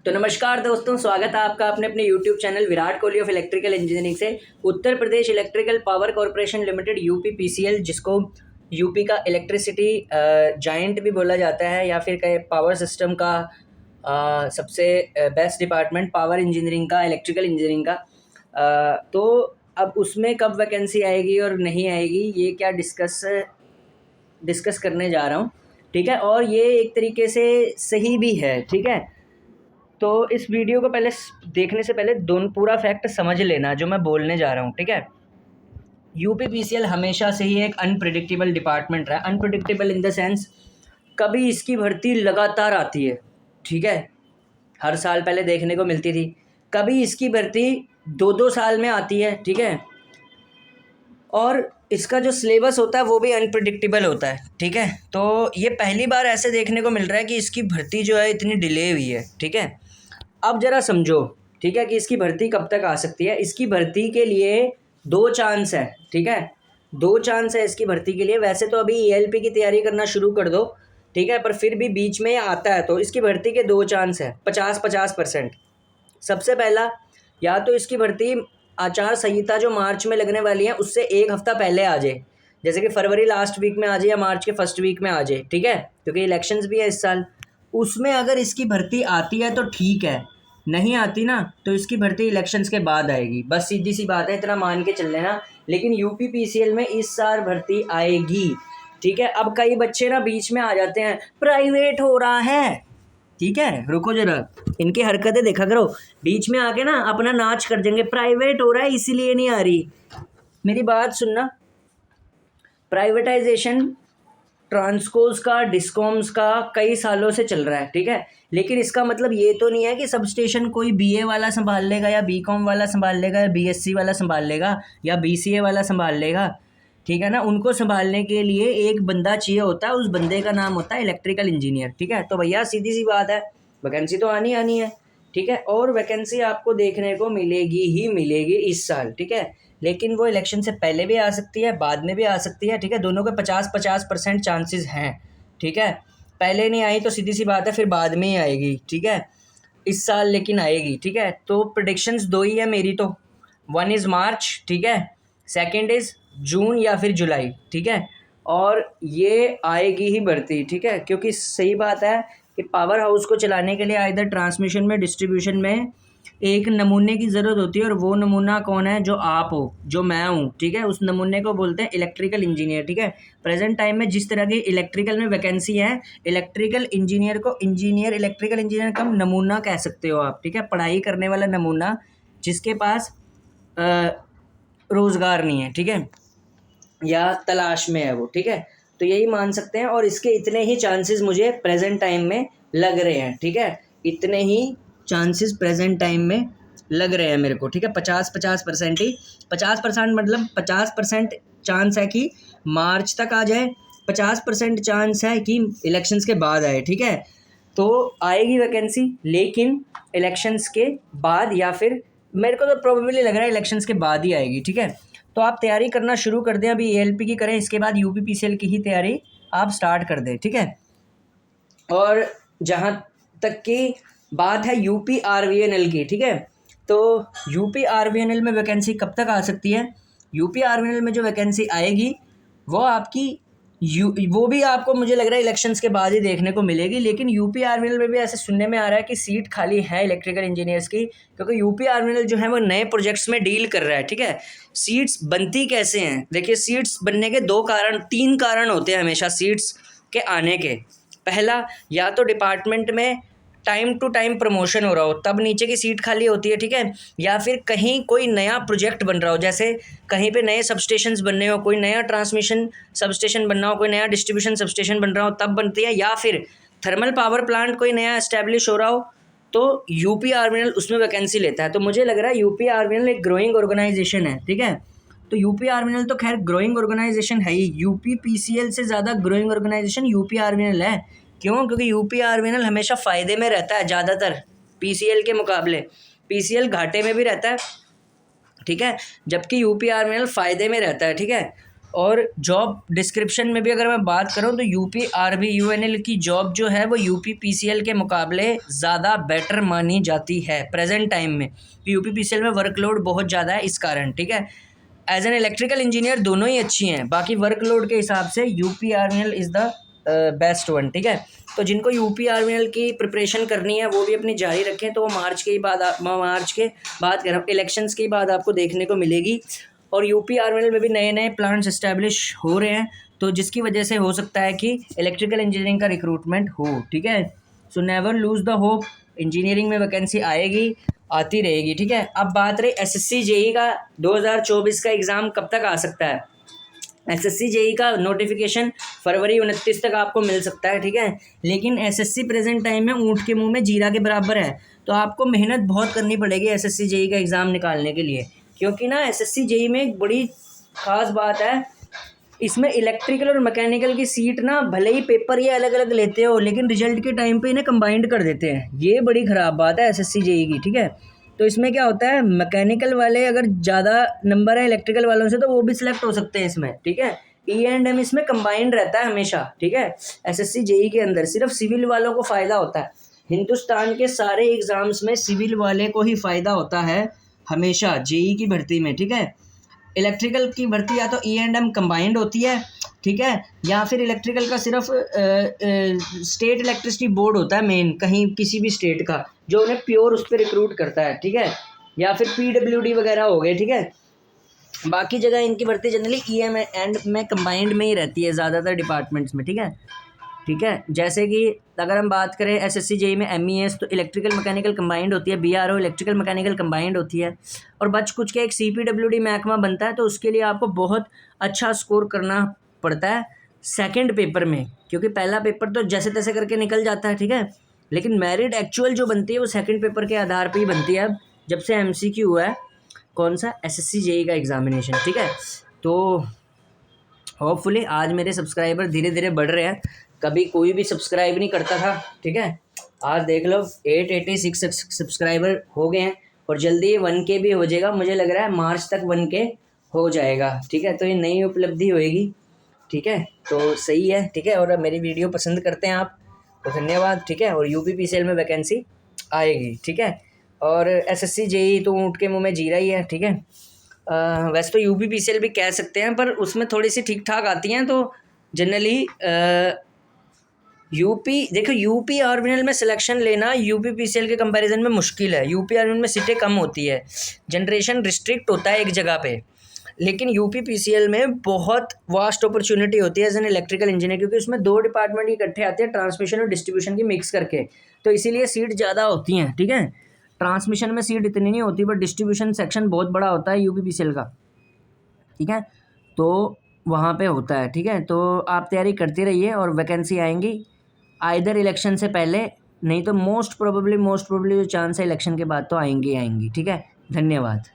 तो नमस्कार दोस्तों, स्वागत है आपका अपने अपने YouTube channel Virat Kohli of electrical engineering से। Uttar Pradesh electrical power corporation limited UPPCL, जिसको यूपी का इलेक्ट्रिसिटी जायंट भी बोला जाता है या फिर कहे पावर सिस्टम का सबसे बेस्ट डिपार्टमेंट पावर इंजीनियरिंग का, इलेक्ट्रिकल इंजीनियरिंग का। तो अब उसमें कब वैकेंसी आएगी और नहीं आएगी, ये क्या डिस्कस करने जा रहा हूँ, ठीक है। और ये एक तरीके से सही भी है, ठीक है। तो इस वीडियो को पहले देखने से पहले दोनों पूरा फैक्ट समझ लेना जो मैं बोलने जा रहा हूँ, ठीक है। यूपीपीसीएल हमेशा से ही एक अनप्रिडिक्टेबल डिपार्टमेंट रहा। अनप्रिडिक्टेबल इन द सेंस, कभी इसकी भर्ती लगातार आती है, ठीक है, हर साल पहले देखने को मिलती थी। कभी इसकी भर्ती 2-2 साल में आती है, ठीक है। और इसका जो सिलेबस होता है वो भी अनप्रिडिक्टेबल होता है, ठीक है। तो ये पहली बार ऐसे देखने को मिल रहा है कि इसकी भर्ती जो है इतनी डिले हुई है, ठीक है। अब ज़रा समझो, ठीक है, कि इसकी भर्ती कब तक आ सकती है। इसकी भर्ती के लिए 2 चांस है, ठीक है, 2 चांस है इसकी भर्ती के लिए। वैसे तो अभी ईएलपी की तैयारी करना शुरू कर दो, ठीक है, पर फिर भी बीच में आता है तो इसकी भर्ती के 2 चांस है, 50-50%। सबसे पहला, या तो इसकी भर्ती आचार संहिता जो मार्च में लगने वाली है उससे 1 हफ्ता पहले आ जाए, जैसे कि फरवरी लास्ट वीक में आ जाए या मार्च के फर्स्ट वीक में आ जाए, ठीक है, क्योंकि इलेक्शंस भी है इस साल। उसमें अगर इसकी भर्ती आती है तो ठीक है, नहीं आती ना तो इसकी भर्ती इलेक्शंस के बाद आएगी। बस सीधी सी बात है, इतना मान के चल लेना। लेकिन यूपीपीसीएल में इस साल भर्ती आएगी, ठीक है। अब कई बच्चे ना बीच में आ जाते हैं, प्राइवेट हो रहा है, ठीक है, रुको जरा, इनकी हरकतें देखा करो। बीच में आके ना अपना नाच कर देंगे, प्राइवेट हो रहा है इसीलिए नहीं आ रही। मेरी बात सुनना, प्राइवेटाइजेशन ट्रांसकोस का, डिस्कॉम्स का कई सालों से चल रहा है, ठीक है। लेकिन इसका मतलब ये तो नहीं है कि सब स्टेशन कोई बीए वाला संभाल लेगा या बीकॉम वाला संभाल लेगा या बीएससी वाला संभाल लेगा या बीसीए वाला संभाल लेगा, ठीक है ना। उनको संभालने के लिए एक बंदा चाहिए होता है, उस बंदे का नाम होता है इलेक्ट्रिकल इंजीनियर, ठीक है। तो भैया सीधी सी बात है, वैकेंसी तो आनी है, ठीक है। और वैकेंसी आपको देखने को मिलेगी ही मिलेगी इस साल, ठीक है। लेकिन वो इलेक्शन से पहले भी आ सकती है, बाद में भी आ सकती है, ठीक है। दोनों के 50-50% चांसेस हैं, ठीक है। पहले नहीं आई तो सीधी सी बात है फिर बाद में ही आएगी, ठीक है। इस साल लेकिन आएगी, ठीक है। तो प्रेडिक्शंस 2 ही है मेरी तो, 1 इज़ मार्च, ठीक है, 2nd इज़ जून या फिर जुलाई, ठीक है। और ये आएगी ही भर्ती, ठीक है, क्योंकि सही बात है कि पावर हाउस को चलाने के लिए इधर ट्रांसमिशन में, डिस्ट्रीब्यूशन में एक नमूने की ज़रूरत होती है। और वो नमूना कौन है? जो आप हो, जो मैं हूँ, ठीक है। उस नमूने को बोलते हैं इलेक्ट्रिकल इंजीनियर, ठीक है। प्रेजेंट टाइम में जिस तरह की इलेक्ट्रिकल में वैकेंसी है, इलेक्ट्रिकल इंजीनियर को इंजीनियर, इलेक्ट्रिकल इंजीनियर कम नमूना कह सकते हो आप, ठीक है। पढ़ाई करने वाला नमूना जिसके पास रोज़गार नहीं है, ठीक है, या तलाश में है वो, ठीक है। तो यही मान सकते हैं। और इसके इतने ही चांसेस मुझे प्रेजेंट टाइम में लग रहे हैं, ठीक है। इतने ही चांसेस प्रेजेंट टाइम में लग रहे हैं मेरे को, ठीक है। 50-50% ही, 50% मतलब 50% चांस है कि मार्च तक आ जाए, 50% चांस है कि इलेक्शंस के बाद आए, ठीक है। तो आएगी वैकेंसी, लेकिन इलेक्शंस के बाद, या फिर मेरे को तो प्रोबेबली लग रहा है इलेक्शंस के बाद ही आएगी, ठीक है। तो आप तैयारी करना शुरू कर दें, अभी एएलपी की करें, इसके बाद यूपीपीसीएल की ही तैयारी आप स्टार्ट कर दें, ठीक है। और जहाँ तक की बात है यूपीआरवीएनएल की, ठीक है, तो यूपीआरवीएनएल में वैकेंसी कब तक आ सकती है? यूपीआरवीएनएल में जो वैकेंसी आएगी वो आपकी वो भी आपको मुझे लग रहा है इलेक्शंस के बाद ही देखने को मिलेगी। लेकिन यूपीआरवीएनएल में भी ऐसे सुनने में आ रहा है कि सीट खाली है इलेक्ट्रिकल इंजीनियर्स की, क्योंकि यूपीआरवीएनएल जो है वो नए प्रोजेक्ट्स में डील कर रहा है, ठीक है। सीट्स बनती कैसे हैं? देखिए, सीट्स बनने के 3 कारण होते हैं हमेशा सीट्स के आने के। पहला, या तो डिपार्टमेंट में टाइम टू टाइम प्रमोशन हो रहा हो तब नीचे की सीट खाली होती है, ठीक है। या फिर कहीं कोई नया प्रोजेक्ट बन रहा हो, जैसे कहीं पे नए सबस्टेशंस बनने हो, कोई नया ट्रांसमिशन सबस्टेशन बनना हो, कोई नया डिस्ट्रीब्यूशन सबस्टेशन बन रहा हो तब बनती है। या फिर थर्मल पावर प्लांट कोई नया एस्टेब्लिश हो रहा हो तो यूपीआरवीएनएल उसमें वैकेंसी लेता है। तो मुझे लग रहा है यूपीआरवीएनएल एक ग्रोइंग ऑर्गेनाइजेशन है, ठीक है। तो यूपीआरवीएनएल तो खैर ग्रोइंग ऑर्गेनाइजेशन है ही, यूपीपीसीएल से ज़्यादा ग्रोइंग ऑर्गेनाइजेशन यूपीआरवीएनएल है। क्यों? क्योंकि यूपीआरवीएनएल हमेशा फ़ायदे में रहता है ज़्यादातर पीसीएल के मुकाबले। पीसीएल घाटे में भी रहता है, ठीक है, जबकि यूपीआरवीएनएल फ़ायदे में रहता है, ठीक है। और जॉब डिस्क्रिप्शन में भी अगर मैं बात करूं तो यूपी RVUNL की जॉब जो है वो यूपी PCL के मुकाबले ज़्यादा बेटर मानी जाती है प्रेजेंट टाइम में। यूपी PCL में वर्कलोड बहुत ज़्यादा है इस कारण, ठीक है। एज एन इलेक्ट्रिकल इंजीनियर दोनों ही अच्छी हैं, बाकी वर्कलोड के हिसाब से UP RVNL is the best one, ठीक है। तो जिनको यूपी RVNL की प्रिपरेशन करनी है वो भी अपनी जारी रखें, तो वो मार्च के बाद कह रहा हूँ इलेक्शंस के बाद आपको देखने को मिलेगी। और यूपी RVNL में भी नए नए प्लांट्स इस्टेब्लिश हो रहे हैं, तो जिसकी वजह से हो सकता है कि इलेक्ट्रिकल इंजीनियरिंग का रिक्रूटमेंट हो, ठीक है। So never lose the hope, engineering में वैकेंसी आएगी, आती रहेगी, ठीक है। अब बात रही SSC JEE का 2024 का एग्ज़ाम कब तक आ सकता है। SSC JEE का नोटिफिकेशन फरवरी 29 तक आपको मिल सकता है, ठीक है। लेकिन SSC प्रेजेंट टाइम में ऊँट के मुंह में जीरा के बराबर है, तो आपको मेहनत बहुत करनी पड़ेगी SSC JEE का एग्ज़ाम निकालने के लिए, क्योंकि ना SSC JEE में एक बड़ी ख़ास बात है, इसमें इलेक्ट्रिकल और मैकेनिकल की सीट ना भले ही पेपर ये अलग अलग लेते हो, लेकिन रिजल्ट के टाइम पे इन्हें कंबाइंड कर देते हैं। ये बड़ी ख़राब बात है SSC JEE की, ठीक है। तो इसमें क्या होता है, मैकेनिकल वाले अगर ज़्यादा नंबर है इलेक्ट्रिकल वालों से तो वो भी सिलेक्ट हो सकते हैं इसमें, ठीक है। E&M इसमें कंबाइंड रहता है हमेशा, ठीक है। SSC JEE के अंदर सिर्फ सिविल वालों को फ़ायदा होता है। हिंदुस्तान के सारे एग्ज़ाम्स में सिविल वाले को ही फ़ायदा होता है हमेशा JEE की भर्ती में, ठीक है। इलेक्ट्रिकल की भर्ती या तो E&M कंबाइंड होती है, ठीक है, या फिर इलेक्ट्रिकल का सिर्फ स्टेट इलेक्ट्रिसिटी बोर्ड होता है मेन, कहीं किसी भी स्टेट का, जो उन्हें प्योर उस पर रिक्रूट करता है, ठीक है, या फिर PWD वगैरह हो गए, ठीक है। बाकी जगह इनकी भर्ती जनरली E&M में कंबाइंड में ही रहती है ज़्यादातर डिपार्टमेंट्स में, ठीक है। ठीक है, जैसे कि अगर हम बात करें SSC JEE में MES तो इलेक्ट्रिकल मैकेनिकल कंबाइंड होती है, BRO इलेक्ट्रिकल मैकेनिकल कंबाइंड होती है, और बच कुछ के एक CPWD महकमा बनता है, तो उसके लिए आपको बहुत अच्छा स्कोर करना पड़ता है सेकंड पेपर में, क्योंकि पहला पेपर तो जैसे तैसे करके निकल जाता है, ठीक है, लेकिन मेरिट एक्चुअल जो बनती है वो सेकंड पेपर के आधार पर ही बनती है, अब जब से MCQ हुआ है कौन सा SSC JEE का एग्ज़ामिनेशन, ठीक है। तो होपफुली आज मेरे सब्सक्राइबर धीरे धीरे बढ़ रहे हैं, कभी कोई भी सब्सक्राइब नहीं करता था, ठीक है। आज देख लो 886 सब्सक्राइबर हो गए हैं, और जल्दी 1K भी हो जाएगा, मुझे लग रहा है मार्च तक 1K हो जाएगा, ठीक है। तो ये नई उपलब्धि होएगी, ठीक है, तो सही है, ठीक है। और मेरी वीडियो पसंद करते हैं आप तो धन्यवाद, ठीक है। और UP PCL में वैकेंसी आएगी, ठीक है। और SSC JEE तो ऊँट के मुँह में जीरा ही है, ठीक है। वैसे तो UP PCL भी कह सकते हैं, पर उसमें थोड़ी सी ठीक ठाक आती हैं, तो जनरली देखो UP RVNL में सिलेक्शन लेना UP PCL के कंपैरिजन में मुश्किल है। UP RVNL में सीटें कम होती है, जनरेशन रिस्ट्रिक्ट होता है एक जगह पे, लेकिन UP PCL में बहुत वास्ट अपॉर्चुनिटी होती है एज एन इलेक्ट्रिकल इंजीनियर, क्योंकि उसमें 2 डिपार्टमेंट इकट्ठे आते हैं, ट्रांसमिशन और डिस्ट्रीब्यूशन की मिक्स करके, तो इसीलिए सीट ज़्यादा होती हैं, ठीक है। ट्रांसमिशन में सीट इतनी नहीं होती, बट डिस्ट्रीब्यूशन सेक्शन बहुत बड़ा होता है UP PCL का, ठीक है, तो वहाँ पे होता है, ठीक है। तो आप तैयारी करते रहिए और वैकेंसी आएंगी आइदर इलेक्शन से पहले, नहीं तो मोस्ट प्रोबेबली जो चांस है इलेक्शन के बाद तो आएंगी, ठीक है। धन्यवाद।